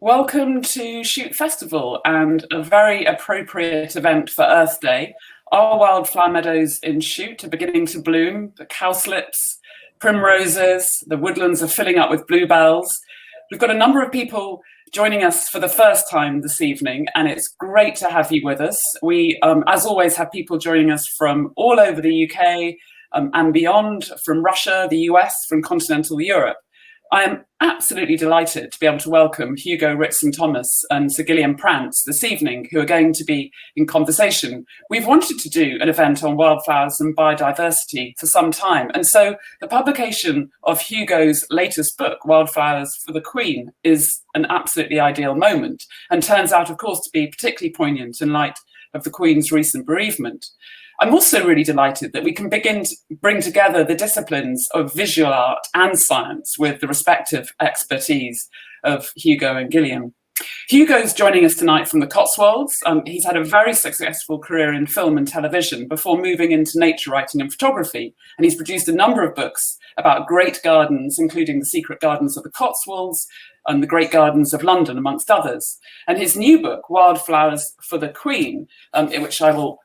Welcome to Shute Festival and a very appropriate event for Earth Day. Our wildflower meadows in Shute are beginning to bloom, the cowslips, primroses, the woodlands are filling up with bluebells. We've got a number of people joining us for the first time this evening, and it's great to have you with us. We, as always, have people joining us from all over the UK and beyond, from Russia, the US, from continental Europe. I am absolutely delighted to be able to welcome Hugo Rittson Thomas and Sir Ghillean Prance this evening, who are going to be in conversation. We've wanted to do an event on wildflowers and biodiversity for some time, and so the publication of Hugo's latest book, Wildflowers for the Queen, is an absolutely ideal moment, and turns out, of course, to be particularly poignant in light of the Queen's recent bereavement. I'm also really delighted that we can begin to bring together the disciplines of visual art and science with the respective expertise of Hugo and Ghillean. Hugo's joining us tonight from the Cotswolds. He's had a very successful career in film and television before moving into nature writing and photography, and he's produced a number of books about great gardens, including The Secret Gardens of the Cotswolds and The Great Gardens of London, amongst others. And his new book, Wildflowers for the Queen, in which I will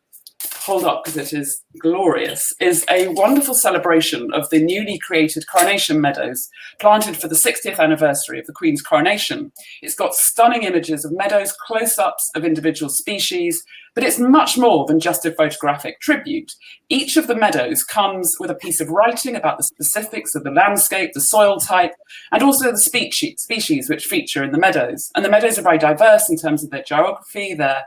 hold up because it is glorious, is a wonderful celebration of the newly created Coronation Meadows, planted for the 60th anniversary of the Queen's coronation. It's got stunning images of meadows, close-ups of individual species, but it's much more than just a photographic tribute. Each of the meadows comes with a piece of writing about the specifics of the landscape, the soil type, and also the species which feature in the meadows. And the meadows are very diverse in terms of their geography. There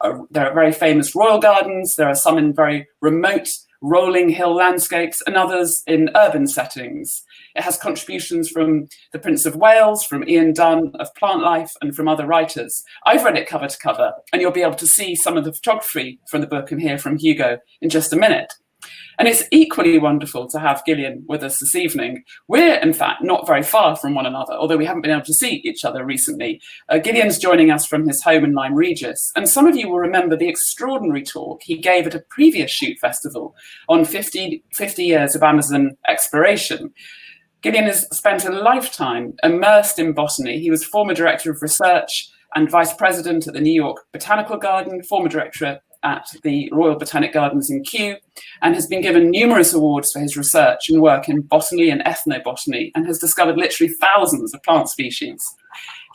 are very famous royal gardens. There are some in very remote rolling hill landscapes and others in urban settings. It has contributions from the Prince of Wales, from Ian Dunn of Plant Life, and from other writers. I've read it cover to cover, and you'll be able to see some of the photography from the book and hear from Hugo in just a minute. And it's equally wonderful to have Ghillean with us this evening. We're, in fact, not very far from one another, although we haven't been able to see each other recently. Ghillean's joining us from his home in Lyme Regis, and some of you will remember the extraordinary talk he gave at a previous Shute festival on 50 years of Amazon exploration. Ghillean has spent a lifetime immersed in botany. He was former director of research and vice president at the New York Botanical Garden, former director at the Royal Botanic Gardens in Kew, and has been given numerous awards for his research and work in botany and ethnobotany, and has discovered literally thousands of plant species.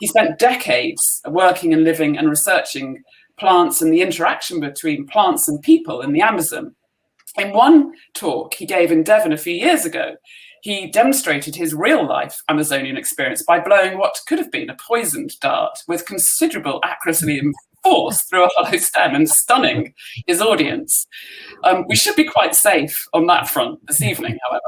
He spent decades working and living and researching plants and the interaction between plants and people in the Amazon. In one talk he gave in Devon a few years ago, he demonstrated his real-life Amazonian experience by blowing what could have been a poisoned dart with considerable accuracy and force through a hollow stem and stunning his audience. We should be quite safe on that front this evening, however.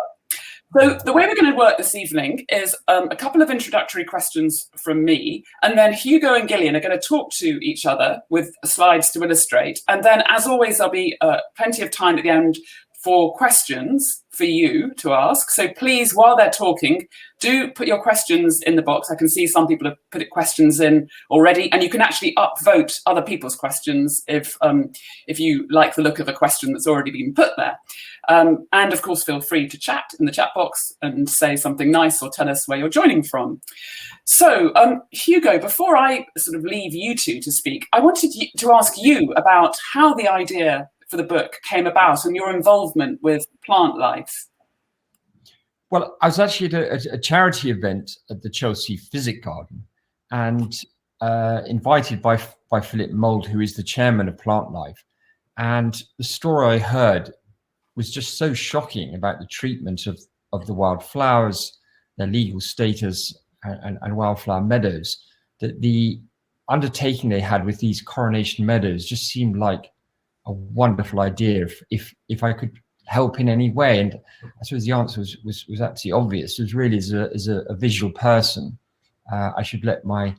So the way we're going to work this evening is a couple of introductory questions from me, and then Hugo and Ghillean are going to talk to each other with slides to illustrate. And then, as always, there'll be plenty of time at the end for questions for you to ask. So please, while they're talking, do put your questions in the box. I can see some people have put questions in already, and you can actually upvote other people's questions if you like the look of a question that's already been put there. And of course, feel free to chat in the chat box and say something nice or tell us where you're joining from. So, Hugo, before I sort of leave you two to speak, I wanted to ask you about how the idea for the book came about and your involvement with plant life. Well, I was actually at a charity event at the Chelsea Physic Garden and invited by Philip Mould, who is the chairman of Plant Life. And the story I heard was just so shocking about the treatment of the wildflowers, their legal status, and wildflower meadows, that the undertaking they had with these Coronation Meadows just seemed like a wonderful idea if I could help in any way. And I suppose the answer was absolutely obvious. It was really as a visual person, I should let my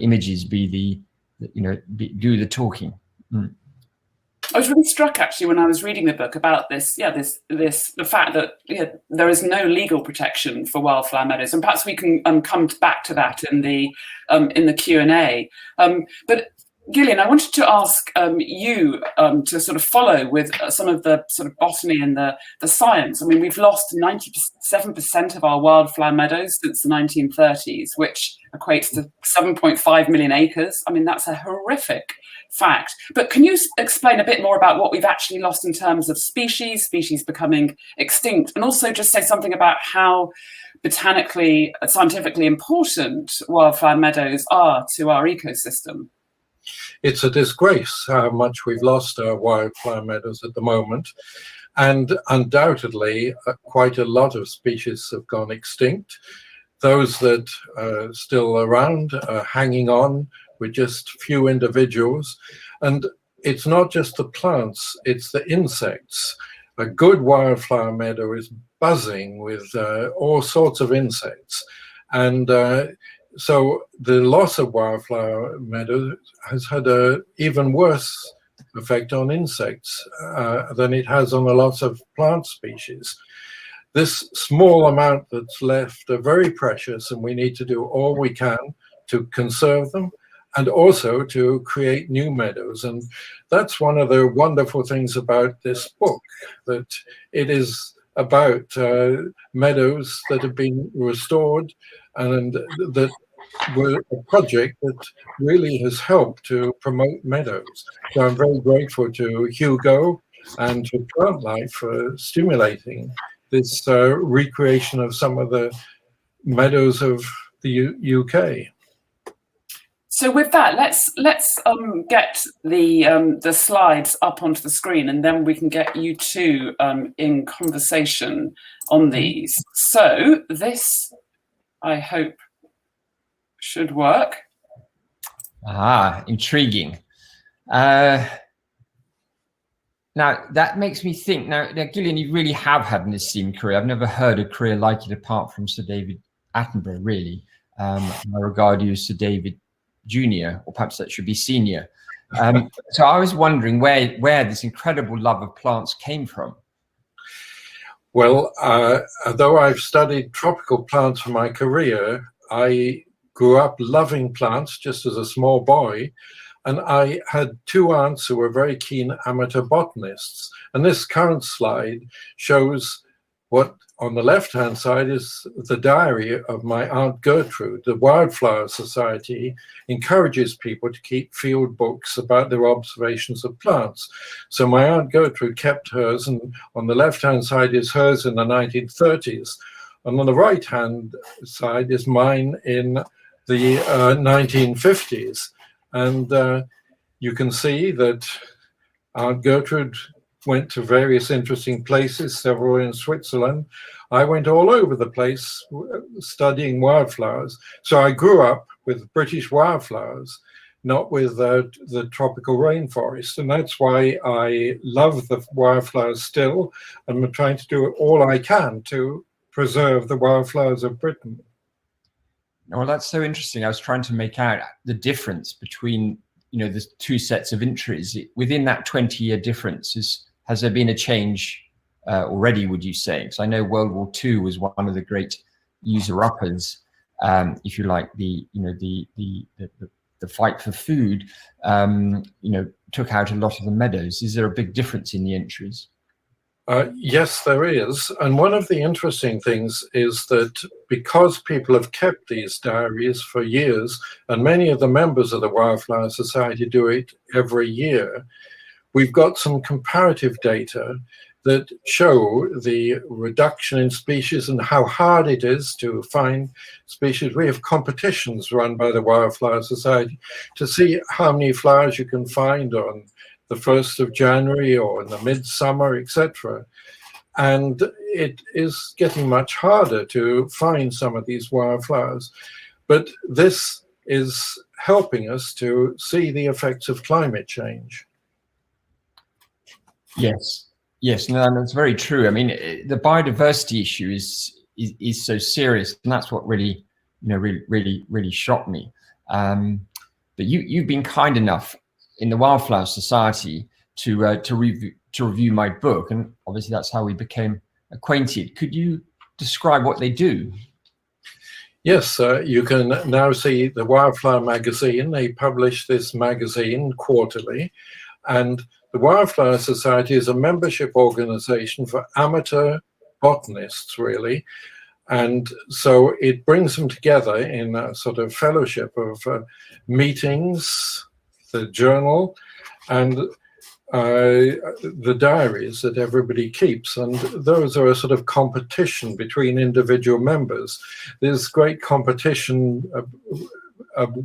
images be do the talking. I was really struck actually when I was reading the book about this, the fact that there is no legal protection for wildflower meadows, and perhaps we can come back to that in the Q&A. But Ghillean, I wanted to ask you to sort of follow with some of the sort of botany and the science. I mean, we've lost 97% of our wildflower meadows since the 1930s, which equates to 7.5 million acres. I mean, that's a horrific fact. But can you explain a bit more about what we've actually lost in terms of species becoming extinct, and also just say something about how botanically, scientifically important wildflower meadows are to our ecosystem? It's a disgrace how much we've lost our wildflower meadows at the moment. And undoubtedly, quite a lot of species have gone extinct. Those that are still around are hanging on with just few individuals. And it's not just the plants, it's the insects. A good wildflower meadow is buzzing with all sorts of insects. And so the loss of wildflower meadows has had an even worse effect on insects than it has on a lot of plant species. This small amount that's left are very precious, and we need to do all we can to conserve them and also to create new meadows. And that's one of the wonderful things about this book, that it is about meadows that have been restored and that were a project that really has helped to promote meadows. So I'm very grateful to Hugo and to Plant Life for stimulating this recreation of some of the meadows of the UK. So with that, let's get the slides up onto the screen, and then we can get you two in conversation on these. So this, I hope, should work. Intriguing. Now that makes me think. Now, Ghillean, you really have had an esteemed career. I've never heard a career like it apart from Sir David Attenborough, really. I regard you as Sir David Junior, or perhaps that should be Senior. So I was wondering where this incredible love of plants came from. Well, though I've studied tropical plants for my career, I grew up loving plants just as a small boy, and I had two aunts who were very keen amateur botanists. And this current slide shows what on the left-hand side is the diary of my Aunt Gertrude. The Wildflower Society encourages people to keep field books about their observations of plants. So my Aunt Gertrude kept hers, and on the left-hand side is hers in the 1930s. And on the right-hand side is mine in the 1950s. And you can see that Aunt Gertrude went to various interesting places, several in Switzerland. I went all over the place studying wildflowers. So I grew up with British wildflowers, not with the tropical rainforest. And that's why I love the wildflowers still, and I'm trying to do all I can to preserve the wildflowers of Britain. Well, that's so interesting. I was trying to make out the difference between, the two sets of entries. Within that 20-year difference, has there been a change already, would you say? Because I know World War II was one of the great user-uppers, if you like, the fight for food, took out a lot of the meadows. Is there a big difference in the entries? Yes, there is. And one of the interesting things is that because people have kept these diaries for years, and many of the members of the Wildflower Society do it every year, we've got some comparative data that show the reduction in species and how hard it is to find species. We have competitions run by the Wildflower Society to see how many flowers you can find on the 1st of January or in the midsummer, etc. And it is getting much harder to find some of these wildflowers. But this is helping us to see the effects of climate change. Yes, no, that's very true. I mean, the biodiversity issue is so serious, and that's what really, really shocked me. But you've been kind enough in the Wildflower Society to review my book, and obviously that's how we became acquainted. Could you describe what they do? Yes, you can now see the Wildflower magazine. They publish this magazine quarterly, and the Wildflower Society is a membership organization for amateur botanists, really. And so it brings them together in a sort of fellowship of meetings, the journal, and the diaries that everybody keeps. And those are a sort of competition between individual members. There's great competition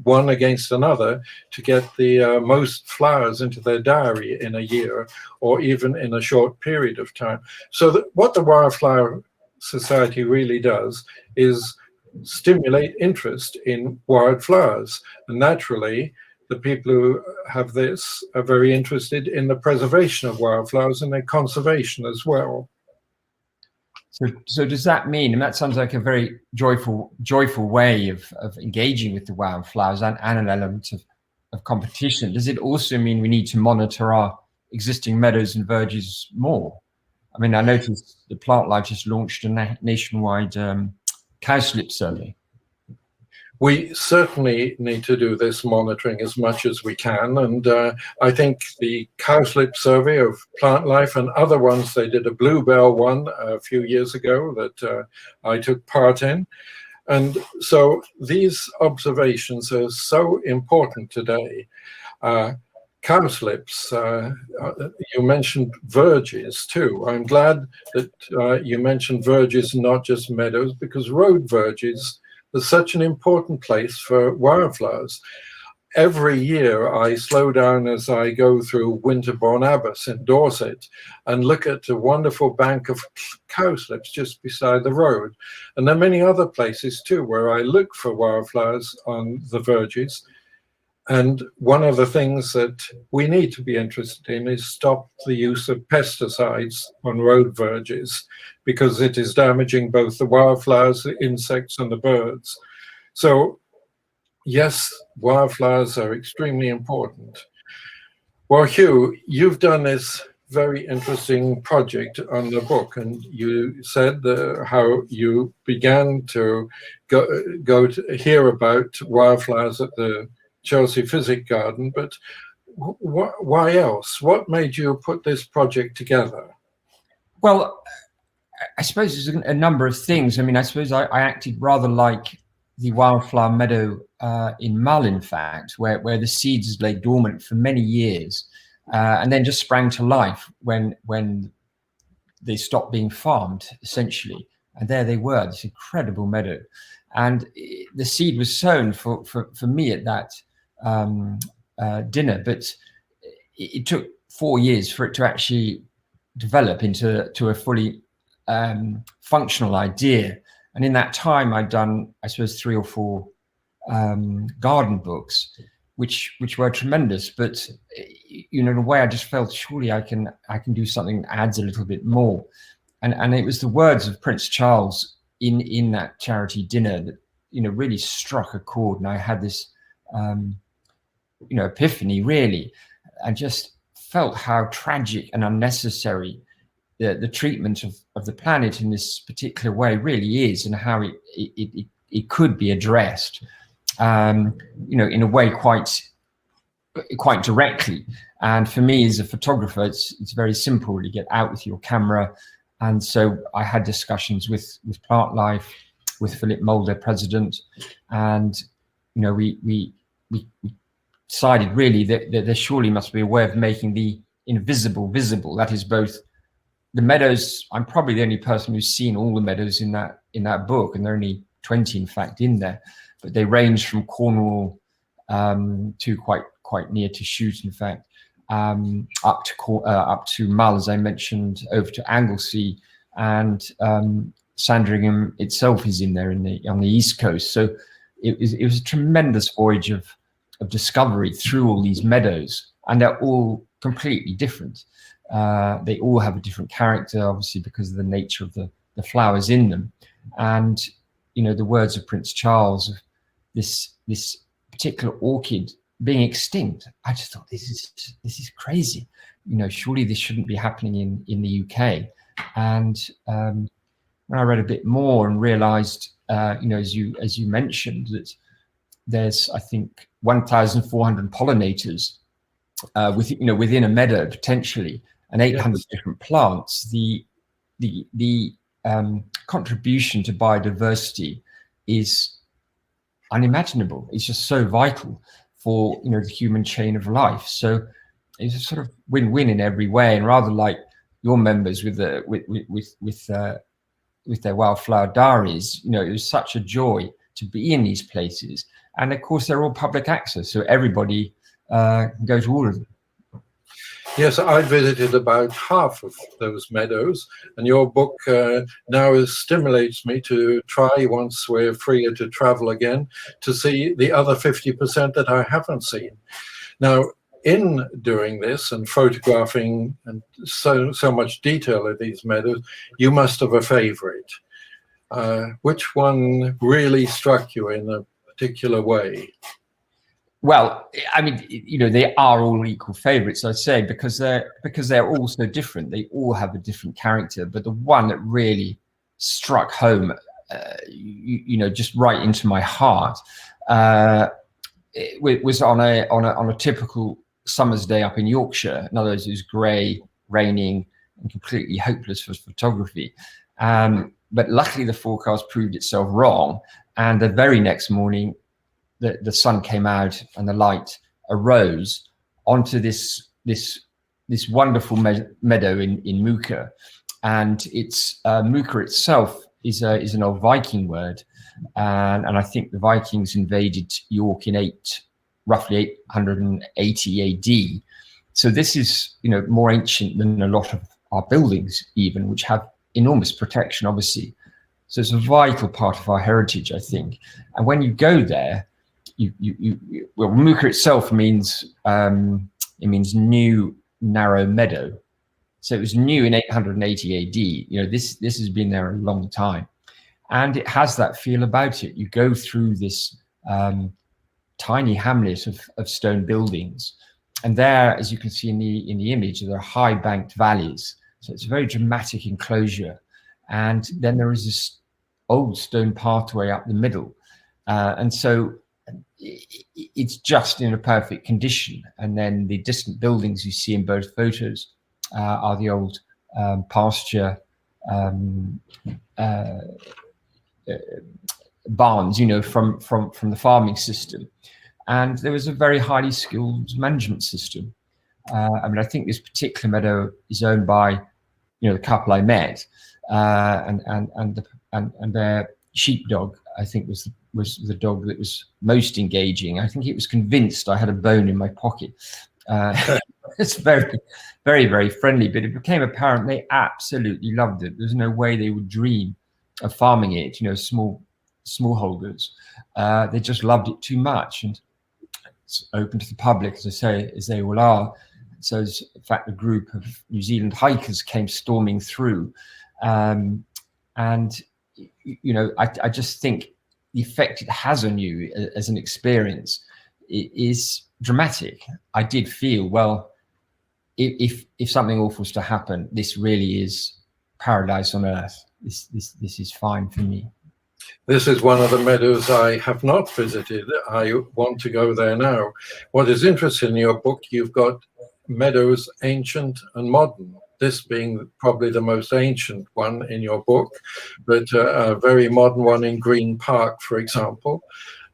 one against another to get the most flowers into their diary in a year or even in a short period of time. So what the Wildflower Society really does is stimulate interest in wildflowers. And naturally, the people who have this are very interested in the preservation of wildflowers and their conservation as well. So does that mean, and that sounds like a very joyful way of engaging with the wildflowers and an element of competition, does it also mean we need to monitor our existing meadows and verges more? I mean, I noticed the Plant Life just launched a nationwide cowslip survey. We certainly need to do this monitoring as much as we can. And I think the cowslip survey of Plant Life and other ones, they did a bluebell one a few years ago that I took part in. And so these observations are so important today. Cowslips, you mentioned verges too. I'm glad that you mentioned verges, not just meadows, because road verges are such an important place for wildflowers. Every year I slow down as I go through Winterbourne Abbas in Dorset and look at a wonderful bank of cowslips just beside the road. And there are many other places too where I look for wildflowers on the verges. And one of the things that we need to be interested in is stop the use of pesticides on road verges, because it is damaging both the wildflowers, the insects, and the birds. So, yes, wildflowers are extremely important. Well, Hugh, you've done this very interesting project on the book, and you said how you began to go to hear about wildflowers at the Chelsea Physic Garden, but why else? What made you put this project together? Well, I suppose there's a number of things. I mean, I suppose I acted rather like the Wildflower Meadow in Mull, in fact, where the seeds lay dormant for many years and then just sprang to life when they stopped being farmed, essentially. And there they were, this incredible meadow. And the seed was sown for me at that dinner, but it took 4 years for it to actually develop into a fully functional idea. And in that time, I'd done, I suppose, 3 or 4 garden books, which were tremendous. But you know, in a way, I just felt surely I can do something that adds a little bit more. And it was the words of Prince Charles in that charity dinner that, you know, really struck a chord. And I had this you know, epiphany, really. I just felt how tragic and unnecessary the treatment of the planet in this particular way really is, and how it could be addressed, you know, in a way quite directly. And for me as a photographer, it's very simple. You get out with your camera. And so I had discussions with Plant Life, with Philip Mould, their president, and you know, we decided really that there surely must be a way of making the invisible visible. That is both the meadows. I'm probably the only person who's seen all the meadows in that book, and there are only 20 in fact in there, but they range from Cornwall to quite near to Shute, in fact, up to Mull, as I mentioned, over to Anglesey, and Sandringham itself is in there on the east coast. So it was a tremendous voyage of discovery through all these meadows, and they're all completely different. They all have a different character, obviously, because of the nature of the flowers in them. And you know, the words of Prince Charles, this particular orchid being extinct, I just thought, this is crazy. You know, surely this shouldn't be happening in the UK. And when I read a bit more and realized as you mentioned, that there's, I think, 1,400 pollinators within a meadow potentially, and 800 different plants. The contribution to biodiversity is unimaginable. It's just so vital for the human chain of life. So it's a sort of win-win in every way. And rather like your members with their wildflower diaries, it was such a joy to be in these places. And of course, they're all public access, so everybody can go to all of them. Yes, I visited about half of those meadows, and your book now stimulates me to try, once we're freer to travel again, to see the other 50% that I haven't seen. Now, in doing this and photographing and so much detail of these meadows, you must have a favorite. Which one really struck you in a particular way? Well, I mean, they are all equal favorites, I'd say, because they're all so different. They all have a different character. But the one that really struck home, just right into my heart, it was on a typical summer's day up in Yorkshire. In other words, it was grey, raining, and completely hopeless for photography. But luckily, the forecast proved itself wrong, and the very next morning, the sun came out and the light arose onto this wonderful meadow in Muka. And it's Muka itself is an old Viking word, and I think the Vikings invaded York in roughly 880 AD. So this is more ancient than a lot of our buildings, even, which have enormous protection, obviously. So it's a vital part of our heritage, I think. And when you go there, well, Muka itself means new narrow meadow. So it was new in 880 AD. This has been there a long time, and it has that feel about it. You go through this tiny hamlet of stone buildings, and there, as you can see in the image, there are high banked valleys. So it's a very dramatic enclosure, and then there is this old stone pathway up the middle, and so it's just in a perfect condition. And then the distant buildings you see in both photos are the old pasture barns, from the farming system. And there was a very highly skilled management system. I think this particular meadow is owned by, the couple I met, and their sheepdog, I think, was the dog that was most engaging. I think it was convinced I had a bone in my pocket. It's very, very, very friendly, but it became apparent they absolutely loved it. There's no way they would dream of farming it, smallholders. They just loved it too much, and it's open to the public, as I say, as they all are. So, in fact, a group of New Zealand hikers came storming through, and I just think the effect it has on you as an experience is dramatic. I did feel, well, if something awful was to happen, this really is paradise on earth. This is fine for me. This is one of the meadows I have not visited. I want to go there now. What is interesting in your book, you've got meadows ancient and modern. This being probably the most ancient one in your book, but a very modern one in Green Park, for example.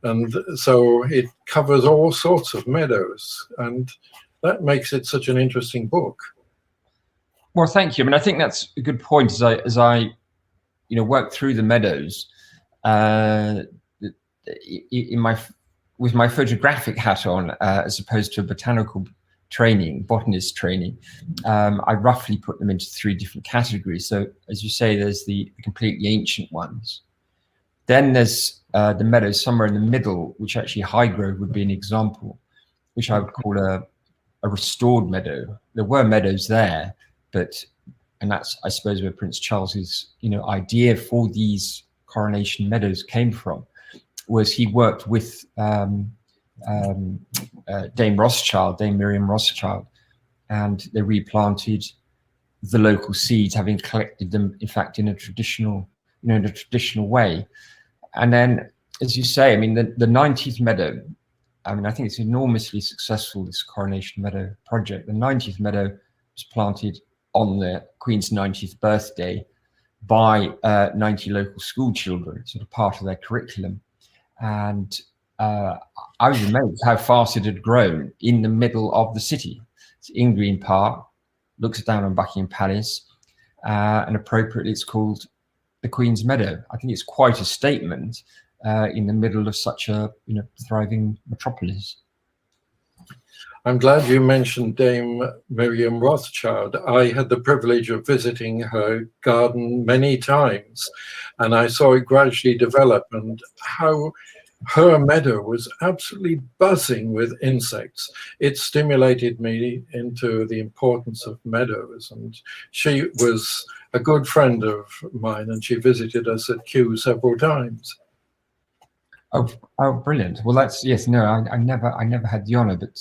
And so it covers all sorts of meadows, and that makes it such an interesting book. Well, thank you. I mean, I think that's a good point. As I work through the meadows, with my photographic hat on, as opposed to a botanical botanist training, I roughly put them into 3 different categories. So, as you say, there's the completely ancient ones. Then there's the meadows somewhere in the middle, which actually Highgrowth would be an example, which I would call a restored meadow. There were meadows there, and that's, I suppose, where Prince Charles's idea for these coronation meadows came from, was he worked with Dame Miriam Rothschild, and they replanted the local seeds, having collected them, in fact, in a traditional way. And then, as you say, I mean, the 90th meadow, I mean, I think it's enormously successful, this Coronation Meadow project. The 90th meadow was planted on the Queen's 90th birthday by 90 local school children, sort of part of their curriculum. And I was amazed how fast it had grown in the middle of the city. It's in Green Park, looks down on Buckingham Palace, and appropriately it's called the Queen's Meadow. I think it's quite a statement in the middle of such a thriving metropolis. I'm glad you mentioned Dame Miriam Rothschild. I had the privilege of visiting her garden many times, and I saw it gradually develop, and how her meadow was absolutely buzzing with insects. It stimulated me into the importance of meadows, and she was a good friend of mine, and she visited us at Kew several times. Oh, brilliant! Well, that's yes. No, I never had the honour, but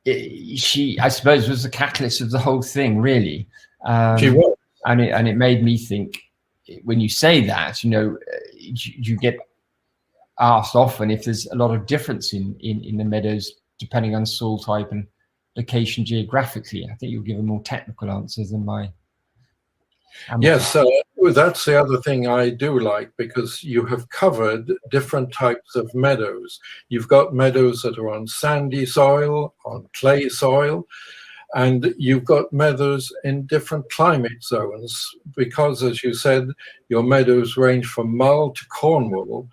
she, I suppose, was the catalyst of the whole thing, really. She was, and it made me think. When you say that, you get asked often if there's a lot of difference in the meadows depending on soil type and location geographically. I think you'll give a more technical answer than my. Yes, that's the other thing I do like, because you have covered different types of meadows. You've got meadows that are on sandy soil, on clay soil, and you've got meadows in different climate zones, because, as you said, your meadows range from Mull to Cornwall.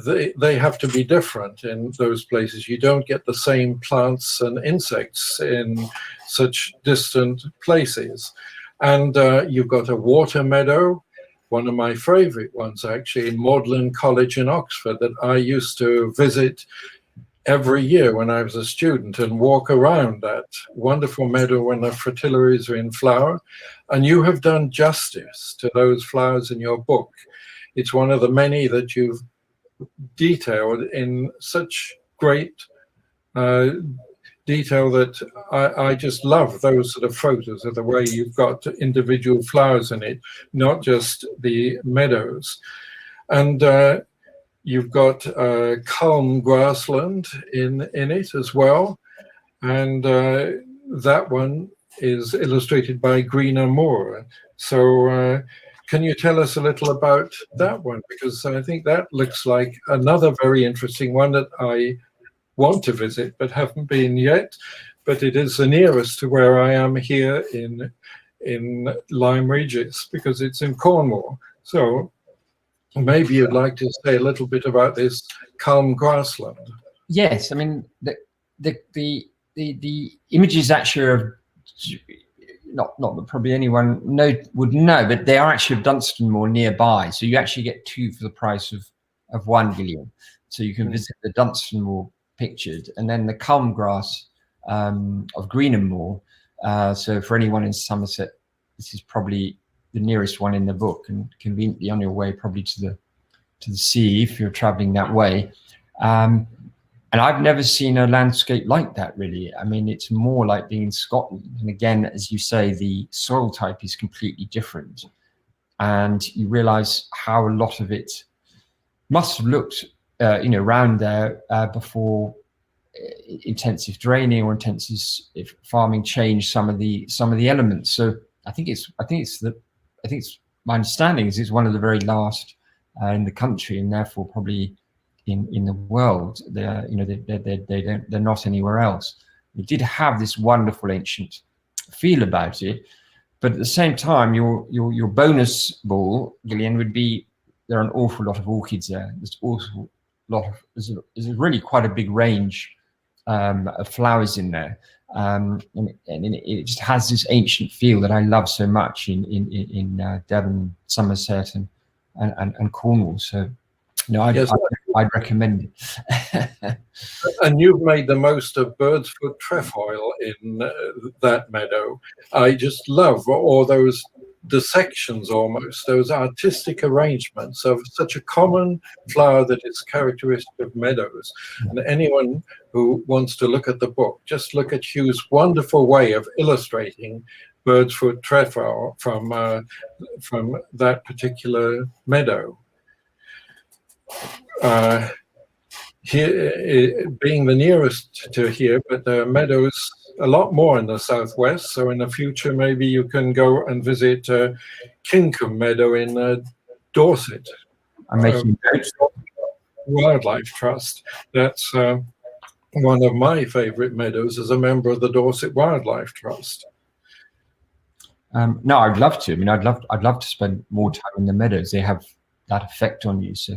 They have to be different in those places. You don't get the same plants and insects in such distant places. And you've got a water meadow, one of my favorite ones actually, in Magdalen College in Oxford, that I used to visit every year when I was a student and walk around that wonderful meadow when the fritillaries are in flower. And you have done justice to those flowers in your book. It's one of the many that you've detailed in such great detail that I just love those sort of photos of the way you've got individual flowers in it, not just the meadows. And you've got calm grassland in it as well. And that one is illustrated by Greener Moor. So can you tell us a little about that one? Because I think that looks like another very interesting one that I want to visit but haven't been yet, but it is the nearest to where I am here in Lyme Regis, because it's in Cornwall. So maybe you'd like to say a little bit about this calm grassland. Yes, I mean the images actually are not that probably anyone would know, but they are actually of Dunstan Moor nearby. So you actually get two for the price of one, Ghillean. So you can visit the Dunstan Moor pictured, and then the calm grass of Greener Moor. So for anyone in Somerset, this is probably the nearest one in the book, and conveniently on your way probably to the sea if you're traveling that way. And I've never seen a landscape like that, really. I mean, it's more like being in Scotland. And again, as you say, the soil type is completely different. And you realize how a lot of it must have looked around there before intensive draining or intensive farming changed some of the elements. So I think it's my understanding is it's one of the very last in the country, and therefore probably in the world. They're not anywhere else. It did have this wonderful ancient feel about it, but at the same time, your bonus ball, Ghillean, would be there are an awful lot of orchids there. There's really quite a big range of flowers in there, and it just has this ancient feel that I love so much in Devon, Somerset, and Cornwall. So, I'd recommend it. And you've made the most of bird's foot trefoil in that meadow. I just love all those dissections, almost those artistic arrangements of such a common flower that is characteristic of meadows. And anyone who wants to look at the book, just look at Hugh's wonderful way of illustrating bird's foot trefoil from that particular meadow. here, being the nearest to here, but there are meadows a lot more in the southwest. So in the future, maybe you can go and visit Kinkham Meadow in Dorset. I'm making notes. Wildlife Trust. That's one of my favourite meadows as a member of the Dorset Wildlife Trust. No, I'd love to. I mean, I'd love to spend more time in the meadows. They have that effect on you. So,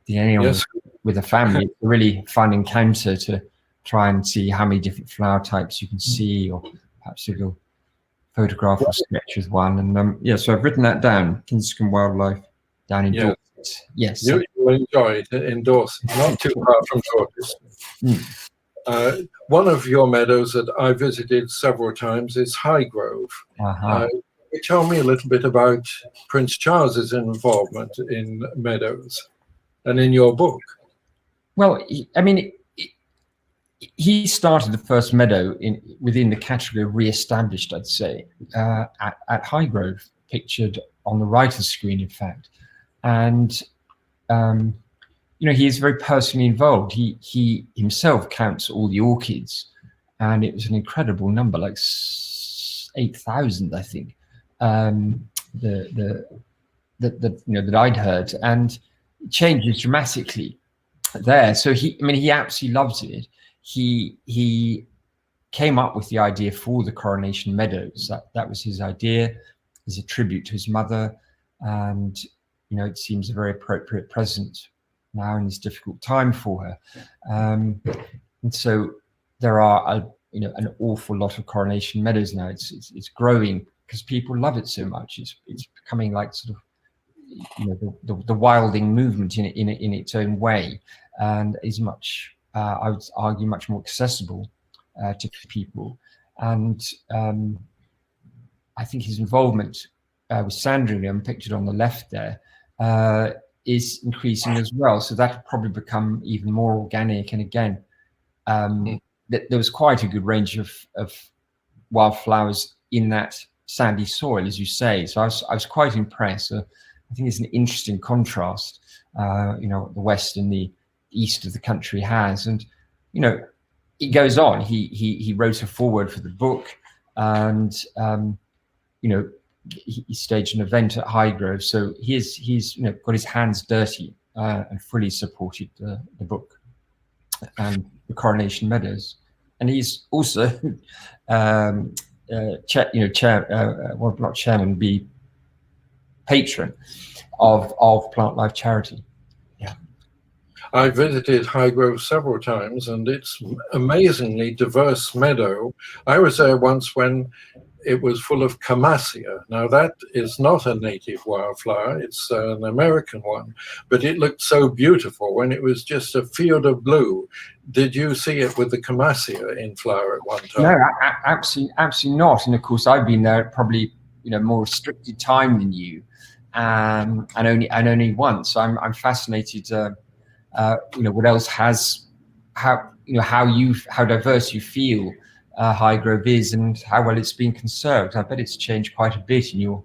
anyone Yes. with a family, it's a really fun encounter to try and see how many different flower types you can see, or perhaps you go photograph or sketch with one. And yeah, so I've written that down. Kinscombe Wildlife down in Dorset. Yes, you will enjoy it in Dorset, not too far from Dorset. One of your meadows that I visited several times is Highgrove. Tell me a little bit about Prince Charles's involvement in meadows and in your book. Well, I mean, he started the first meadow within the category of re-established, I'd say, at Highgrove, pictured on the writer's screen, in fact. And he is very personally involved. He himself counts all the orchids, and it was an incredible number, like 8,000, I think. That I'd heard, and it changes dramatically there. So he absolutely loves it. He came up with the idea for the Coronation Meadows. That was his idea, as a tribute to his mother, and it seems a very appropriate present now in this difficult time for her. And so there are an awful lot of Coronation Meadows now. It's growing because people love it so much. It's becoming like sort of the wilding movement in its own way, and is much, I would argue, much more accessible to people. And I think his involvement with Sandringham, pictured on the left there, is increasing as well. So that'll probably become even more organic. And again, there was quite a good range of wildflowers in that sandy soil, as you say. So I was quite impressed. I think it's an interesting contrast, what the west and the east of the country has. And, it goes on. He wrote a foreword for the book, and, he staged an event at Highgrove. So he's got his hands dirty and fully supported the book and the Coronation Meadows. And he's also, not chairman, be patron of Plant Life Charity. Yeah, I visited Highgrove several times, and it's amazingly diverse meadow. I was there once when it was full of camassia. Now that is not a native wildflower, it's an American one, but it looked so beautiful when it was just a field of blue. Did you see it with the camassia in flower at one time? No, absolutely not. And of course, I've been there probably more restricted time than you, and only once. I'm fascinated. What else has how diverse you feel Highgrove is, and how well it's been conserved. I bet it's changed quite a bit in your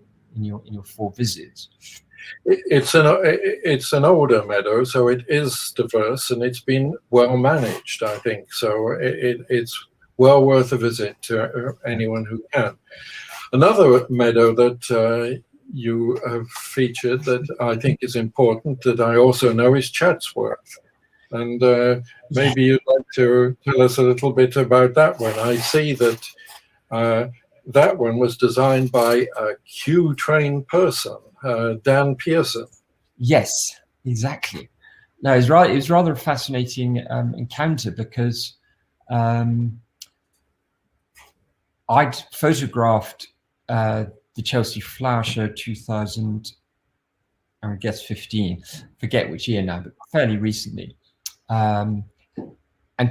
4 visits. It's an older meadow, so it is diverse, and it's been well managed, I think. So it's well worth a visit to anyone who can. Another meadow that you have featured that I think is important, that I also know, is Chatsworth. And maybe you'd like to tell us a little bit about that one. I see that that one was designed by a Q-trained person, Dan Pearson. Yes, exactly. No, it was rather a fascinating encounter, because I'd photographed the Chelsea Flower Show 2000, I guess 15, forget which year now, but fairly recently. And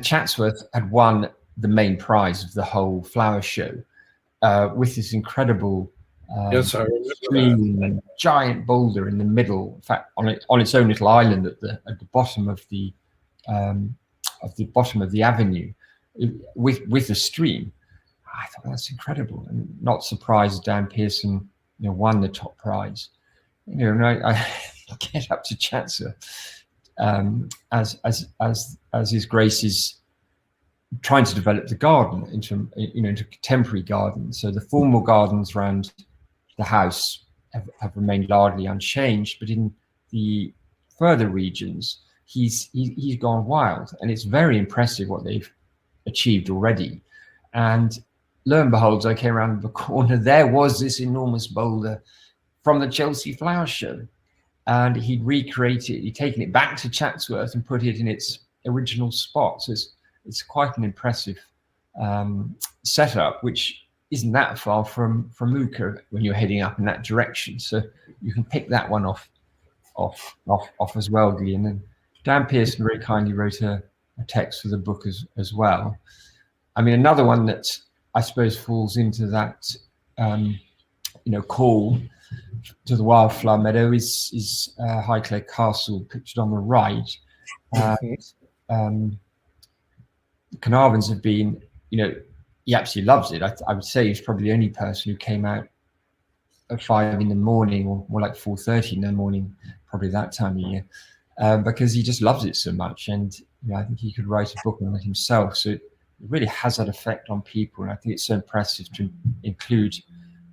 Chatsworth had won the main prize of the whole flower show with this incredible stream and giant boulder in the middle. In fact, on its own little island at the bottom of the avenue, with the stream. I thought, that's incredible, and not surprised Dan Pearson, won the top prize. And I get up to Chatsworth as His Grace is trying to develop the garden into a contemporary garden. So the formal gardens around the house have remained largely unchanged, but in the further regions, he's gone wild, and it's very impressive what they've achieved already. And lo and behold, I came around the corner, there was this enormous boulder from the Chelsea Flower Show, and he'd taken it back to Chatsworth and put it in its original spot. So it's quite an impressive setup, which isn't that far from Mooka when you're heading up in that direction. So you can pick that one off as well, Ghillean. And Dan Pearson very kindly wrote a text for the book as well. I mean, another one that I suppose falls into that call to the Wildflower Meadow is Highclere Castle, pictured on the right. Carnarvons have been, he absolutely loves it. I would say he's probably the only person who came out at 5 in the morning, or more like 4:30 in the morning, probably that time of year, because he just loves it so much. And I think he could write a book on it himself. So it really has that effect on people. And I think it's so impressive to include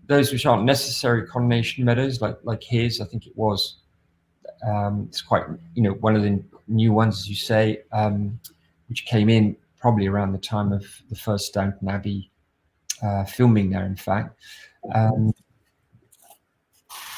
those which aren't necessarily coronation meadows, like his. I think it was. It's quite, one of the new ones, as you say, which came in probably around the time of the first Downton Abbey filming there, in fact. One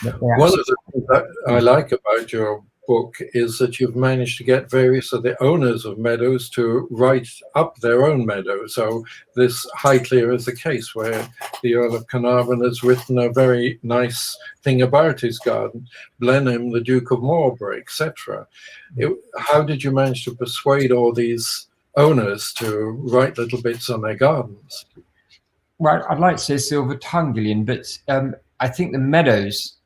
of the things that I like about your book is that you've managed to get various of the owners of meadows to write up their own meadow. So this Highclere is the case where the Earl of Carnarvon has written a very nice thing about his garden. Blenheim, the Duke of Marlborough, etc. How did you manage to persuade all these owners to write little bits on their gardens? Well, I'd like to say silver tongue, Ghillean, but I think the meadows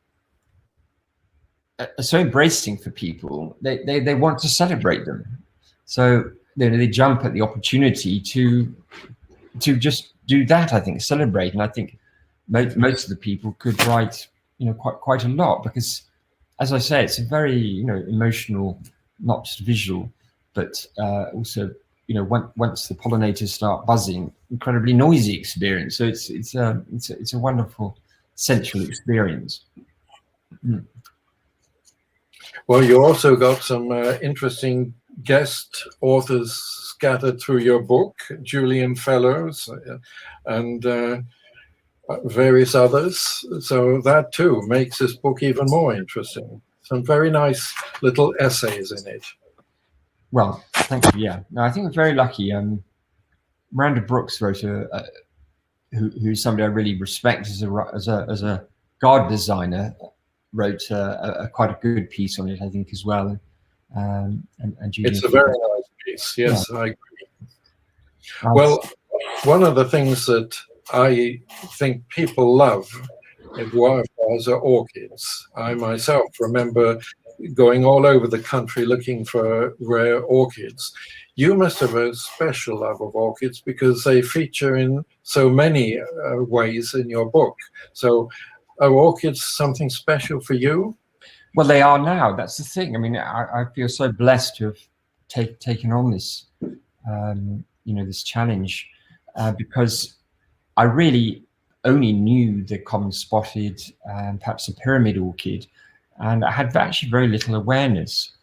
are so embracing for people. They want to celebrate them, so they jump at the opportunity to just do that. I think celebrate, and I think most of the people could write quite a lot, because, as I say, it's a very emotional, not just visual, but also once the pollinators start buzzing, incredibly noisy experience. So it's a wonderful sensual experience. Mm. Well, you also got some interesting guest authors scattered through your book, Julian Fellows and various others. So that too makes this book even more interesting. Some very nice little essays in it. Well, thank you. Yeah, no, I think we're very lucky. Miranda Brooks wrote who's somebody I really respect as a garden designer, wrote quite a good piece on it, I think, as well. And Julian, it's a very nice piece. Yes, yeah. I agree. Well, one of the things that I think people love in wildflowers are orchids. I myself remember going all over the country looking for rare orchids. You must have a special love of orchids because they feature in so many ways in your book. So are orchids something special for you? Well, they are now. That's the thing. I mean, I feel so blessed to have taken on this, this challenge, because I really only knew the common spotted and perhaps the pyramid orchid, and I had actually very little awareness,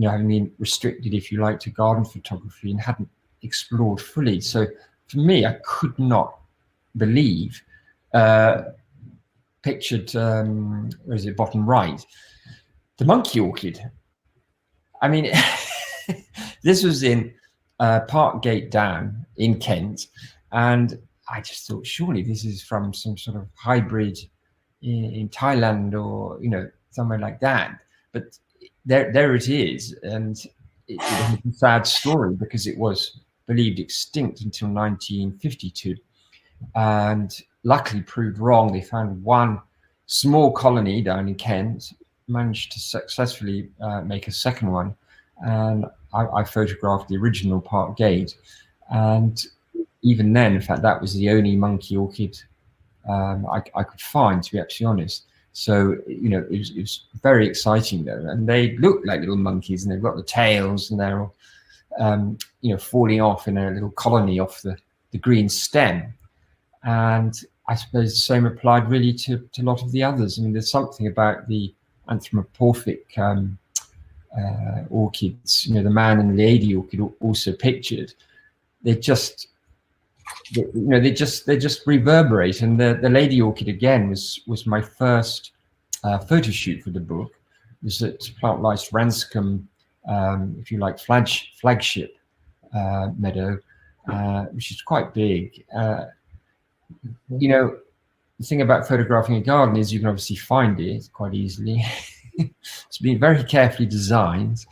having been restricted, if you like, to garden photography and hadn't explored fully. So for me, I could not believe, pictured, where is it, bottom right, the monkey orchid. I mean, this was in Parkgate Down in Kent, and I just thought, surely this is from some sort of hybrid in Thailand or somewhere like that. But there it is, and it was a sad story because it was believed extinct until 1952, and luckily proved wrong. They found one small colony down in Kent, managed to successfully make a second one, and I photographed the original Parkgate, and even then, in fact, that was the only monkey orchid I could find, to be absolutely honest. So, you know, it was very exciting though. And they look like little monkeys, and they've got the tails, and they're all, you know, falling off in a little colony off the green stem. And I suppose the same applied really to a lot of the others. I mean, there's something about the anthropomorphic orchids, you know, the man and lady orchid also pictured. They just, you know, they just reverberate. And the lady orchid again was my first photo shoot for the book. It was at Plant Life's Ranscombe, if you like, flagship meadow, which is quite big. You know, the thing about photographing a garden is you can obviously find it quite easily. It's been very carefully designed,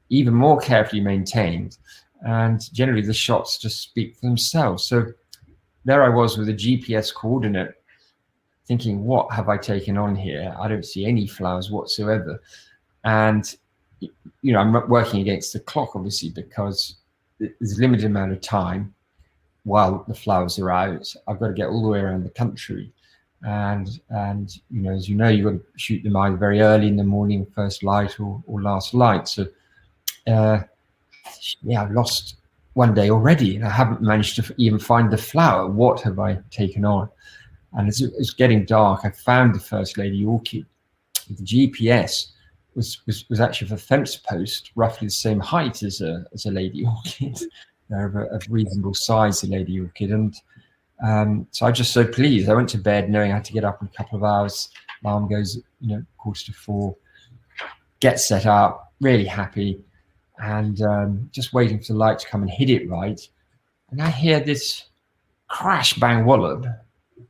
even more carefully maintained, and generally the shots just speak for themselves. So there I was with a GPS coordinate, thinking, what have I taken on here? I don't see any flowers whatsoever. And, you know, I'm working against the clock, obviously, because there's a limited amount of time while the flowers are out. I've got to get all the way around the country. And you know, as you know, you've got to shoot them either very early in the morning, first light, or last light. So, yeah, I've lost one day already, and I haven't managed to even find the flower. What have I taken on? And as it was getting dark, I found the first lady orchid. The GPS was actually a fence post, roughly the same height as a lady orchid. They're of a reasonable size, the lady orchid, and so I was just so pleased. I went to bed knowing I had to get up in a couple of hours. Alarm goes, you know, 3:45. Get set up, really happy, and just waiting for the light to come and hit it right. And I hear this crash, bang, wallop,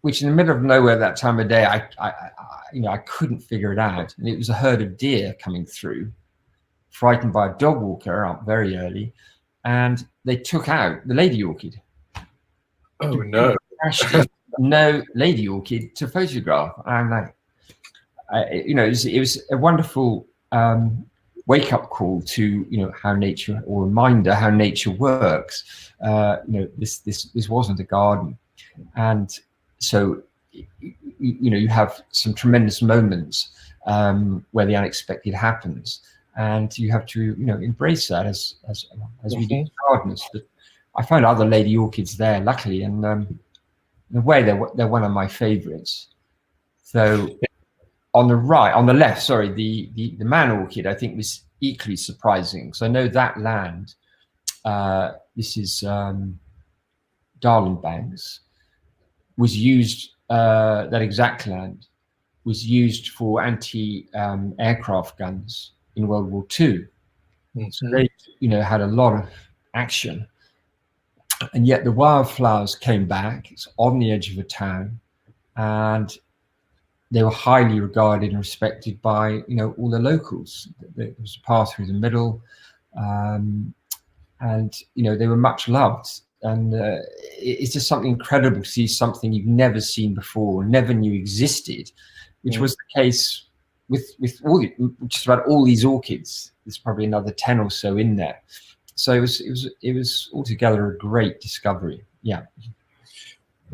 which in the middle of nowhere that time of day, I couldn't figure it out. And it was a herd of deer coming through, frightened by a dog walker up very early, and they took out the lady orchid. Oh no! No lady orchid to photograph. I'm like, you know, it was a wonderful wake-up call to, you know, how nature, or reminder how nature works. You know, this wasn't a garden, and so you know, you have some tremendous moments where the unexpected happens, and you have to, you know, embrace that as we do gardeners. But I found other lady orchids there, luckily, and in a way they're one of my favorites. So on the left, sorry, the man orchid I think was equally surprising. So I know that land, this is Darling Banks, was used, that exact land was used for anti-aircraft guns in World War II. So they, you know, had a lot of action. And yet the wildflowers came back. It's on the edge of a town, and they were highly regarded and respected by, you know, all the locals. There was a path through the middle, and you know, they were much loved. And it's just something incredible to see something you've never seen before, never knew existed, which was the case with all, just about all these orchids. There's probably another 10 or so in there. So it was altogether a great discovery. Yeah.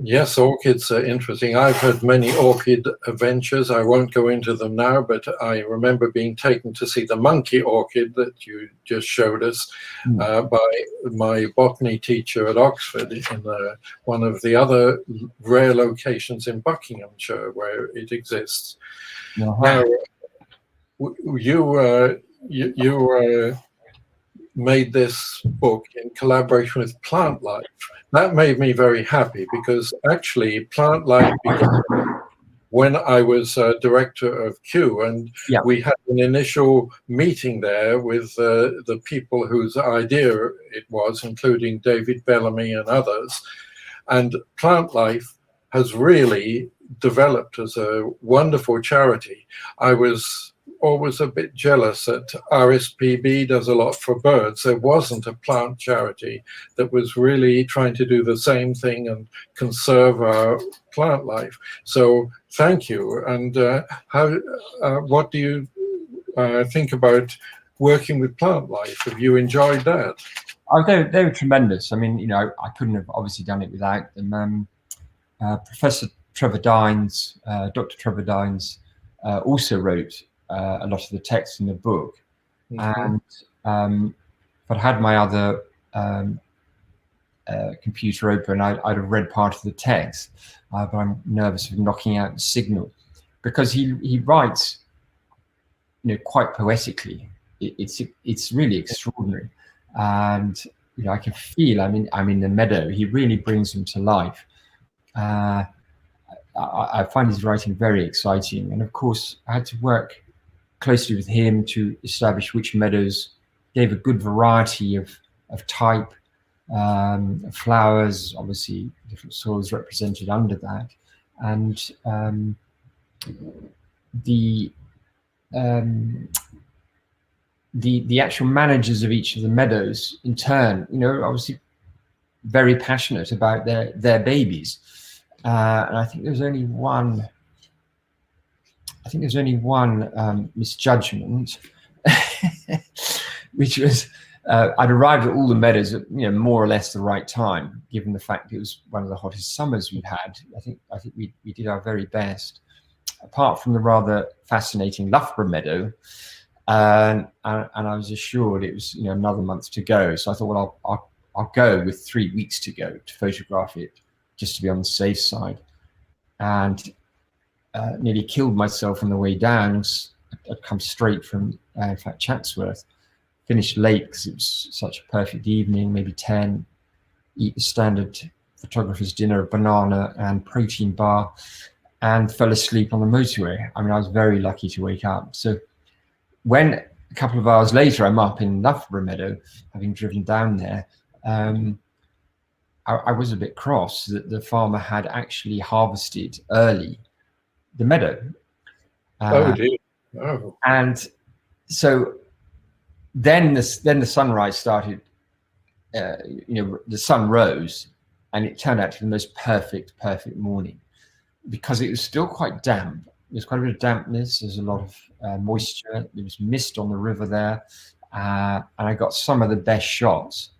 Yes, orchids are interesting. I've had many orchid adventures. I won't go into them now, but I remember being taken to see the monkey orchid that you just showed us by my botany teacher at Oxford, in one of the other rare locations in Buckinghamshire where it exists. Now, you made this book in collaboration with Plant Life. That made me very happy, because actually Plant Life began when I was director of Kew, and we had an initial meeting there with the people whose idea it was, including David Bellamy and others. And Plant Life has really developed as a wonderful charity. I was always a bit jealous that RSPB does a lot for birds. There wasn't a plant charity that was really trying to do the same thing and conserve our plant life. So thank you. And what do you think about working with Plant Life? Have you enjoyed that? Oh, they were tremendous. I mean, you know, I couldn't have obviously done it without them. Professor Trevor Dines, Dr. Trevor Dines, also wrote a lot of the text in the book. And if I'd had my other computer open, I'd have read part of the text, but I'm nervous of knocking out the signal, because he writes, quite poetically. It's really extraordinary, and I can feel I'm in the meadow. He really brings them to life. I find his writing very exciting, and of course I had to work closely with him to establish which meadows gave a good variety of type, flowers, obviously different soils represented under that, and the actual managers of each of the meadows in turn, obviously very passionate about their babies, and I think there's only one misjudgment, which was I'd arrived at all the meadows at more or less the right time, given the fact it was one of the hottest summers we've had. I think we did our very best, apart from the rather fascinating Loughborough Meadow, and I was assured it was another month to go. So I thought, well, I'll go with 3 weeks to go to photograph it, just to be on the safe side, and nearly killed myself on the way down. I'd come straight from, in fact, Chatsworth, finished late because it was such a perfect evening, maybe 10, eat the standard photographer's dinner, a banana and protein bar, and fell asleep on the motorway. I was very lucky to wake up. So when a couple of hours later I'm up in Loughborough Meadow, having driven down there, I was a bit cross that the farmer had actually harvested early the meadow. Oh dear. Oh. And so then the sunrise started, the sun rose, and it turned out to be the most perfect morning, because it was still quite damp. There's quite a bit of dampness. There's a lot of moisture. There was mist on the river there, and I got some of the best shots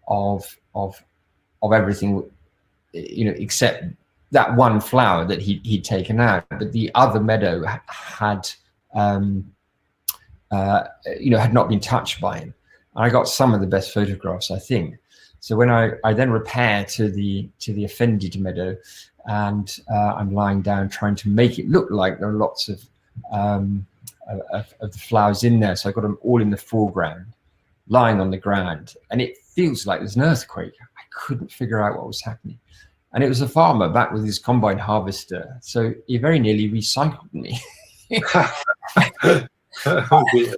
of everything, except that one flower that he'd taken out. But the other meadow had, had not been touched by him. And I got some of the best photographs, I think. So when I then repair to the offended meadow, and I'm lying down trying to make it look like there are lots of the flowers in there. So I got them all in the foreground, lying on the ground, and it feels like there's an earthquake. I couldn't figure out what was happening. And it was a farmer back with his combine harvester. So he very nearly recycled me. Oh dear.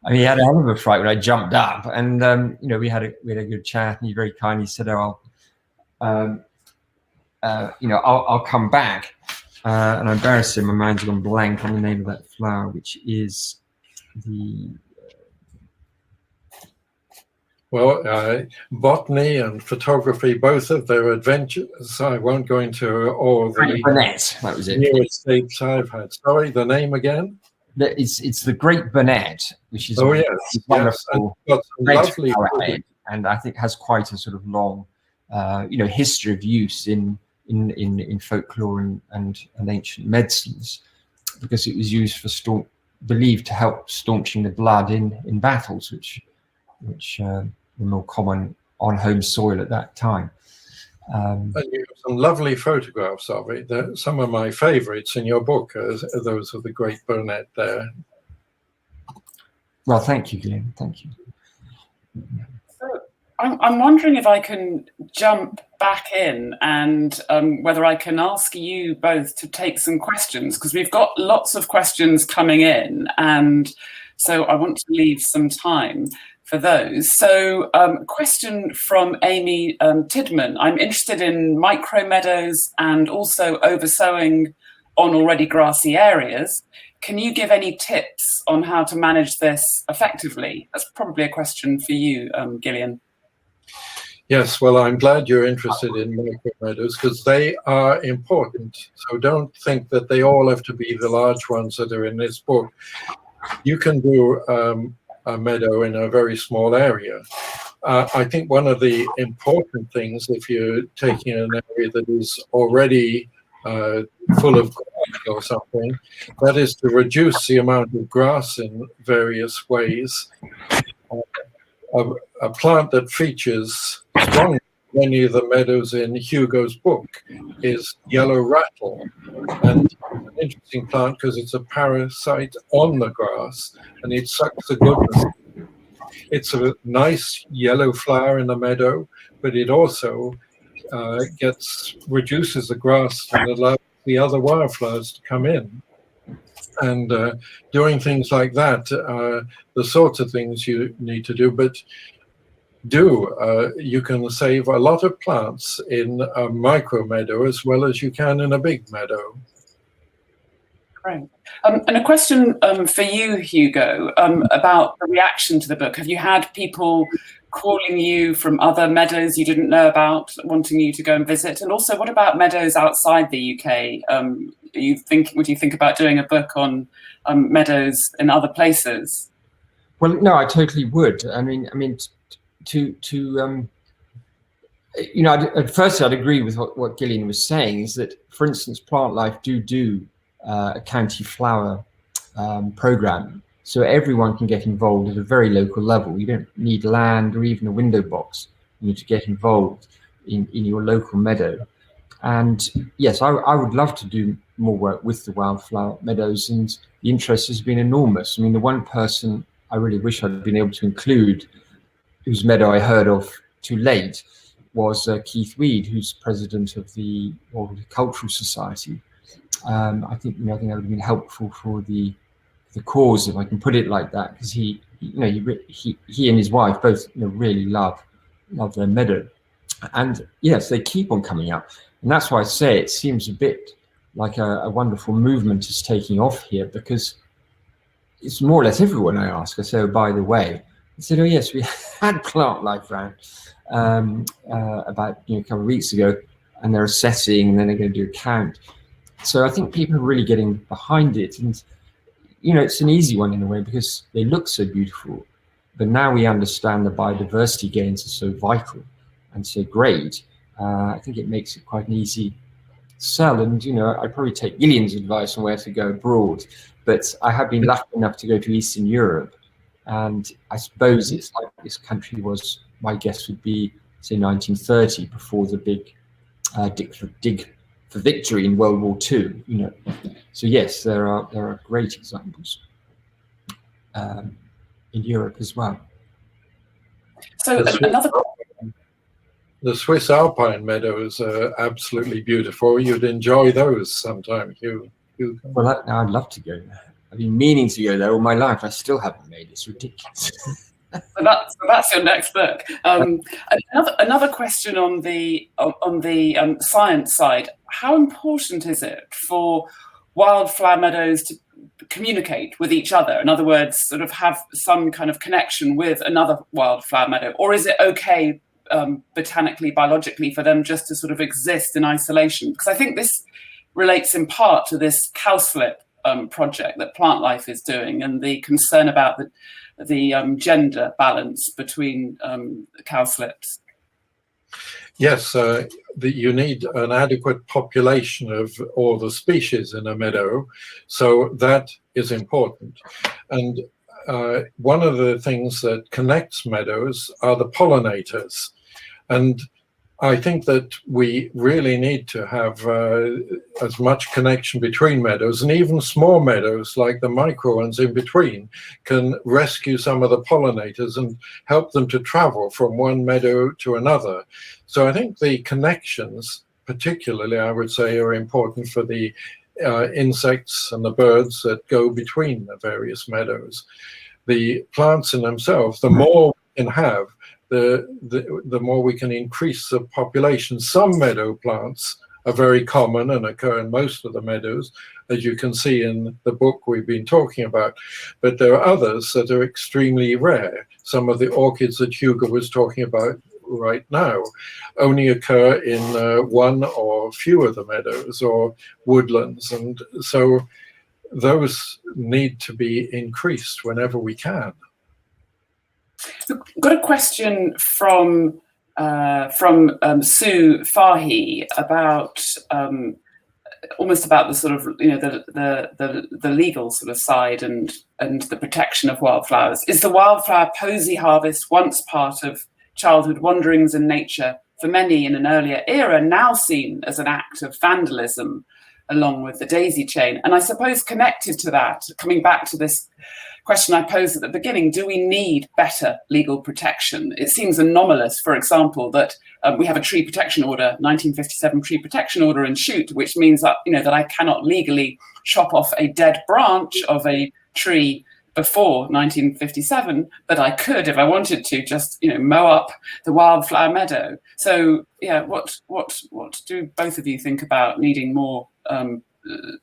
He had a hell of a fright when I jumped up, and we had a good chat, and he very kindly said, "Oh, I'll come back." And I embarrassed him. My mind's gone blank on the name of that flower, which is the. Well, botany and photography, both of their adventures. I won't go into all the Great Brunette, that was it. new estates I've had. Sorry, the name again? It's the Great Brunette, which is Yes. wonderful, And lovely head, and I think has quite a sort of long, history of use in folklore and ancient medicines, because it was used for believed to help staunching the blood in battles, which were more common on home soil at that time. And you have some lovely photographs of it. Some of my favorites in your book are those of the Great Brunette there. Well, thank you, Ghillean. Thank you. So I'm wondering if I can jump back in, and whether I can ask you both to take some questions, because we've got lots of questions coming in, and so I want to leave some time for those. So question from Amy Tidman. I'm interested in MicroMeadows and also oversowing on already grassy areas. Can you give any tips on how to manage this effectively? That's probably a question for you, Ghillean. Yes, well, I'm glad you're interested in MicroMeadows, because they are important. So don't think that they all have to be the large ones that are in this book. You can do a meadow in a very small area. I think one of the important things, if you're taking an area that is already full of grass, or something. That is to reduce the amount of grass in various ways. A plant that features strongly in many of the meadows in Hugo's book is yellow rattle. And it's an interesting plant because it's a parasite on the grass and it sucks the goodness. It's a nice yellow flower in the meadow, but it also reduces the grass and allows the other wildflowers to come in. And doing things like that, the sorts of things you need to do, but you can save a lot of plants in a micro meadow as well as you can in a big meadow. Great. And a question for you, Hugo, about the reaction to the book. Have you had people calling you from other meadows you didn't know about, wanting you to go and visit? And also, what about meadows outside the UK? Would you think about doing a book on meadows in other places? Well, no, I totally would. I mean, at first I'd agree with what Ghillean was saying, is that, for instance, Plant Life do a county flower program, so everyone can get involved at a very local level. You don't need land or even a window box, to get involved in your local meadow. And yes, I would love to do more work with the Wildflower Meadows, and the interest has been enormous. I mean, the one person I really wish I'd been able to include, whose meadow I heard of too late, was Keith Weed, who's president of the Horticultural Society. I think that would have been helpful for the cause, if I can put it like that, because he and his wife both really love their meadow, and yes, they keep on coming up, and that's why I say it seems a bit like a wonderful movement is taking off here, because it's more or less everyone I ask. I say, oh, by the way, I said, oh yes, we had Plant Life round about a couple of weeks ago, and they're assessing, and then they're going to do a count. So I think people are really getting behind it, and it's an easy one in a way because they look so beautiful. But now we understand the biodiversity gains are so vital and so great. I think it makes it quite an easy sell. And I'd probably take Ghillean's advice on where to go abroad. But I have been lucky enough to go to Eastern Europe, and I suppose it's like this country was. My guess would be, say, 1930, before the big dig for victory in World War II. So yes, there are great examples in Europe as well. So the Swiss alpine meadows are absolutely beautiful. You'd enjoy those sometime, Hugh. Well, I'd love to go there. I've been meaning to go there all my life. I still haven't made it. It's ridiculous. So that's your next book. Another question on the science side: how important is it for wildflower meadows to communicate with each other? In other words, sort of have some kind of connection with another wildflower meadow, or is it okay botanically, biologically, for them just to sort of exist in isolation? Because I think this relates in part to this cowslip project that Plant Life is doing, and the concern about the gender balance between cowslips. Yes, you need an adequate population of all the species in a meadow, so that is important. And one of the things that connects meadows are the pollinators. And I think that we really need to have as much connection between meadows, and even small meadows like the micro ones in between can rescue some of the pollinators and help them to travel from one meadow to another. So I think the connections, particularly, I would say, are important for the insects and the birds that go between the various meadows. The plants in themselves, the more we can have, the more we can increase the population. Some meadow plants are very common and occur in most of the meadows, as you can see in the book we've been talking about. But there are others that are extremely rare. Some of the orchids that Hugo was talking about right now only occur in one or few of the meadows or woodlands. And so those need to be increased whenever we can. Got a question from Sue Fahy about almost about the sort of, the legal sort of side and the protection of wildflowers. Is the wildflower posy harvest, once part of childhood wanderings in nature for many in an earlier era, now seen as an act of vandalism along with the daisy chain? And I suppose connected to that, coming back to this question I posed at the beginning, do we need better legal protection? It seems anomalous, for example, that we have a tree protection order, 1957 tree protection order in Shute, which means that, that I cannot legally chop off a dead branch of a tree before 1957, but I could, if I wanted to, just mow up the wildflower meadow. So yeah, what do both of you think about needing more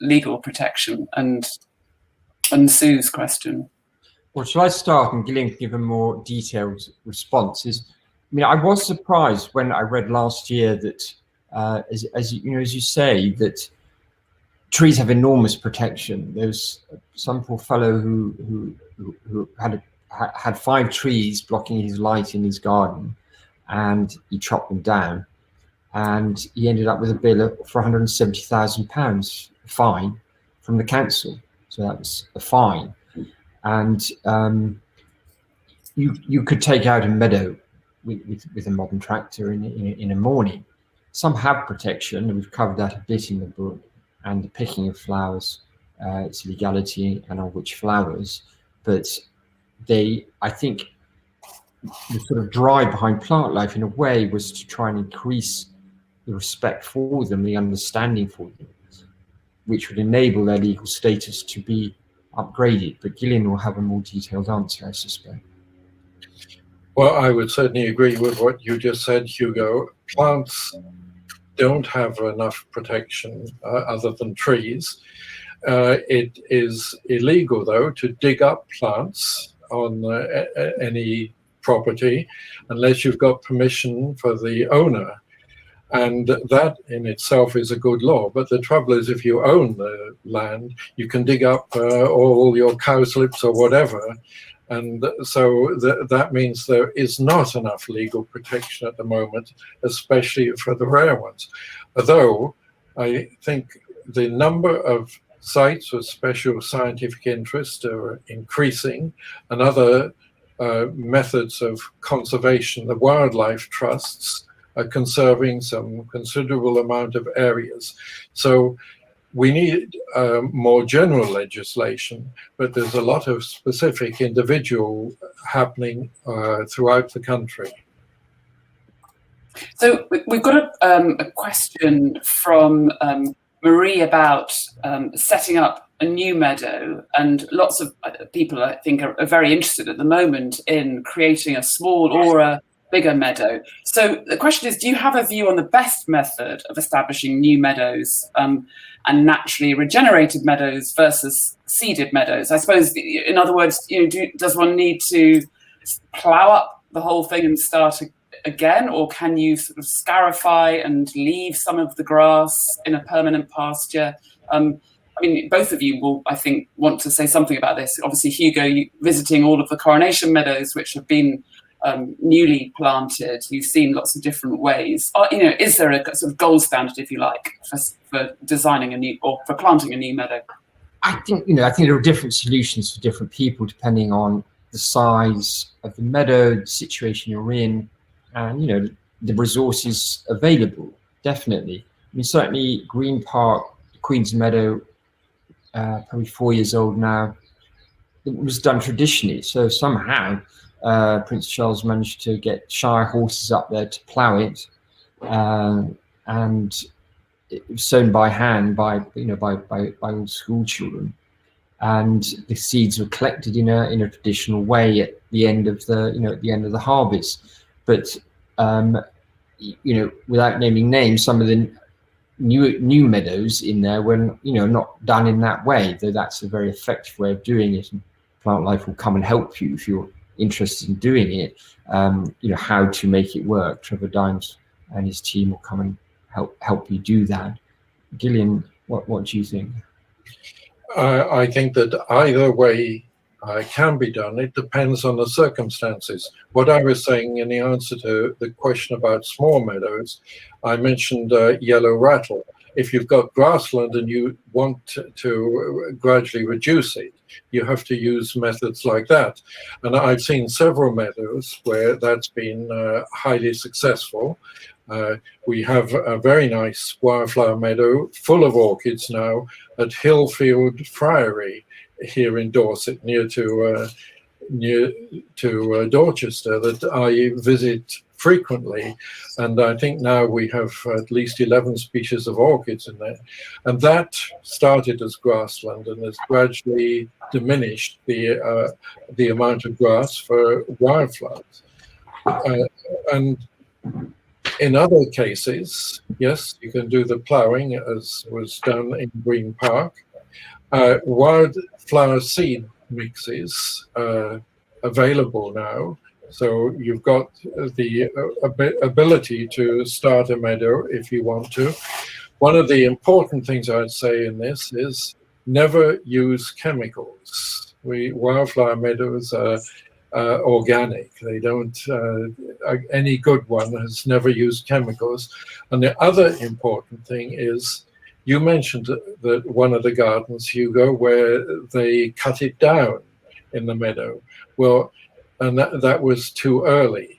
legal protection? And Sue's question. Well, shall I start and Ghillean can give a more detailed response? I was surprised when I read last year that, as you say, that trees have enormous protection. There's some poor fellow who had 5 trees blocking his light in his garden, and he chopped them down, and he ended up with a bill for £170,000 fine from the council. So that was a fine. And you could take out a meadow with a modern tractor in a morning. Some have protection, and we've covered that a bit in the book, and the picking of flowers, its legality and on which flowers. But I think the sort of drive behind plant life in a way was to try and increase the respect for them, the understanding for them, which would enable their legal status to be upgraded. But Ghillean will have a more detailed answer, I suspect. Well, I would certainly agree with what you just said, Hugo. Plants don't have enough protection other than trees. It is illegal, though, to dig up plants on any property unless you've got permission for the owner. And that in itself is a good law. But the trouble is, if you own the land, you can dig up all your cowslips or whatever. And so that means there is not enough legal protection at the moment, especially for the rare ones. Although I think the number of sites of special scientific interest are increasing, and other methods of conservation, the wildlife trusts, are conserving some considerable amount of areas. So we need more general legislation, but there's a lot of specific individual happening throughout the country. So we've got a question from Marie about setting up a new meadow, and lots of people, I think, are very interested at the moment in creating a small or a bigger meadow. So the question is, do you have a view on the best method of establishing new meadows and naturally regenerated meadows versus seeded meadows? I suppose, in other words, does one need to plough up the whole thing and start again, or can you sort of scarify and leave some of the grass in a permanent pasture? Both of you will, I think, want to say something about this. Obviously, Hugo, you visiting all of the coronation meadows, which have been newly planted, you've seen lots of different ways. Is there a sort of gold standard, if you like, for designing a new or for planting a new meadow? I think there are different solutions for different people depending on the size of the meadow, the situation you're in, and the resources available. Definitely. Certainly Green Park, Queen's Meadow, probably 4 years old now. It was done traditionally, so somehow Prince Charles managed to get Shire horses up there to plough it, and it was sown by hand by all school children, and the seeds were collected in a traditional way at the end of the harvest. But without naming names, some of the new meadows in there were not done in that way, though that's a very effective way of doing it. And Plant Life will come and help you if you're interested in doing it, how to make it work. Trevor Dines and his team will come and help you do that. Ghillean, what do you think? I think that either way can be done. It depends on the circumstances. What I was saying in the answer to the question about small meadows, I mentioned yellow rattle. if you've got grassland and you want to gradually reduce it, you have to use methods like that. And I've seen several meadows where that's been highly successful. We have a very nice wildflower meadow full of orchids now at Hillfield Friary here in Dorset, near to Dorchester, that I visit frequently, and I think now we have at least 11 species of orchids in there, and that started as grassland and has gradually diminished the amount of grass for wildflowers. And in other cases, yes, you can do the ploughing as was done in Green Park. Wildflower seed mixes available now, so you've got the ability to start a meadow if you want to. One of the important things I'd say in this is never use chemicals. Wildflower meadows are organic. They don't, any good one has never used chemicals. And the other important thing is, you mentioned that one of the gardens, Hugo, where they cut it down in the meadow. Well, and that was too early.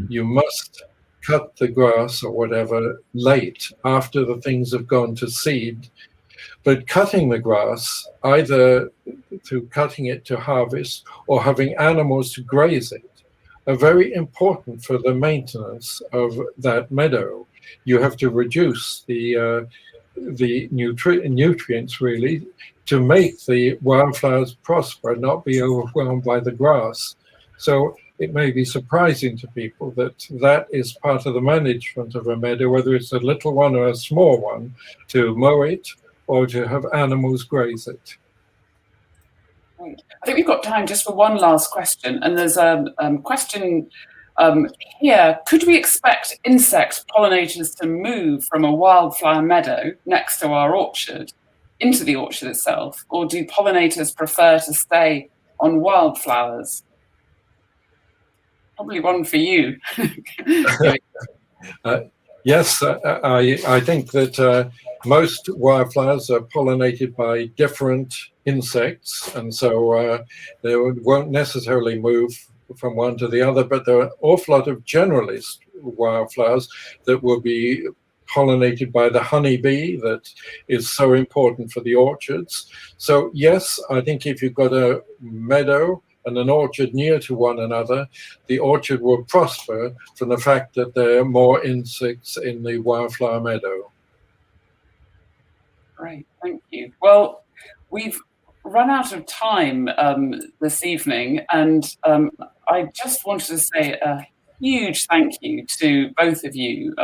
You must cut the grass or whatever late, after the things have gone to seed. But cutting the grass, either through cutting it to harvest or having animals to graze it, are very important for the maintenance of that meadow. You have to reduce the nutrients, really, to make the wildflowers prosper, not be overwhelmed by the grass. So it may be surprising to people that that is part of the management of a meadow, whether it's a little one or a small one, to mow it or to have animals graze it. I think we've got time just for one last question, and there's a question here. Could we expect insect pollinators to move from a wildflower meadow next to our orchard into the orchard itself, or do pollinators prefer to stay on wildflowers? Probably one for you. Yes, I think that most wildflowers are pollinated by different insects, and so they won't necessarily move from one to the other, but there are an awful lot of generalist wildflowers that will be pollinated by the honeybee that is so important for the orchards. So yes, I think if you've got a meadow and an orchard near to one another, the orchard will prosper from the fact that there are more insects in the wildflower meadow. Great, thank you. Well, we've run out of time this evening, and I just wanted to say a huge thank you to both of you,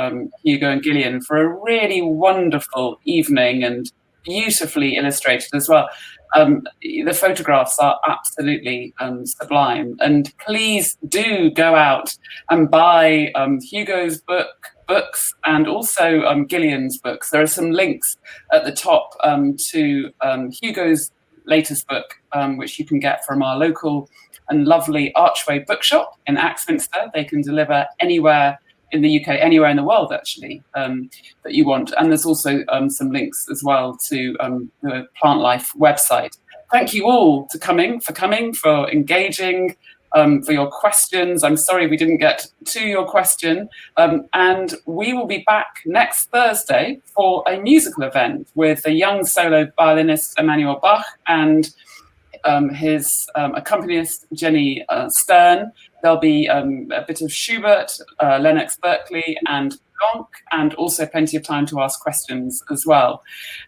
Hugo and Ghillean, for a really wonderful evening and beautifully illustrated as well. The photographs are absolutely sublime, and please do go out and buy Hugo's books and also Ghillean's books. There are some links at the top to Hugo's latest book, which you can get from our local and lovely Archway bookshop in Axminster. They can deliver anywhere in the UK, anywhere in the world, actually, that you want. And there's also some links as well to the Plant Life website. Thank you all for coming, for engaging, for your questions. I'm sorry we didn't get to your question. And we will be back next Thursday for a musical event with the young solo violinist Emmanuel Bach and his accompanist Jenny Stern. There'll be a bit of Schubert, Lennox Berkeley and Blanc, and also plenty of time to ask questions as well.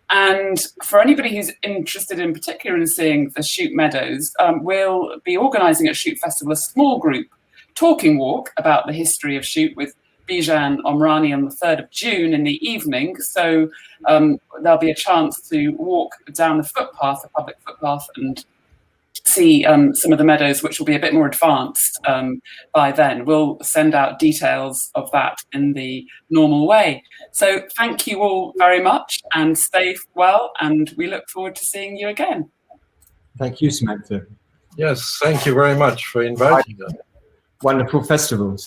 And for anybody who's interested in particular in seeing the Shute Meadows, we'll be organising at Shute Festival a small group talking walk about the history of Shute with Bijan Omrani on the 3rd of June in the evening. So there'll be a chance to walk down the footpath, the public footpath, and see some of the meadows, which will be a bit more advanced by then. We'll send out details of that in the normal way. So thank you all very much and stay well, and we look forward to seeing you again. Thank you, Samantha. Yes, thank you very much for inviting us. Wonderful festivals.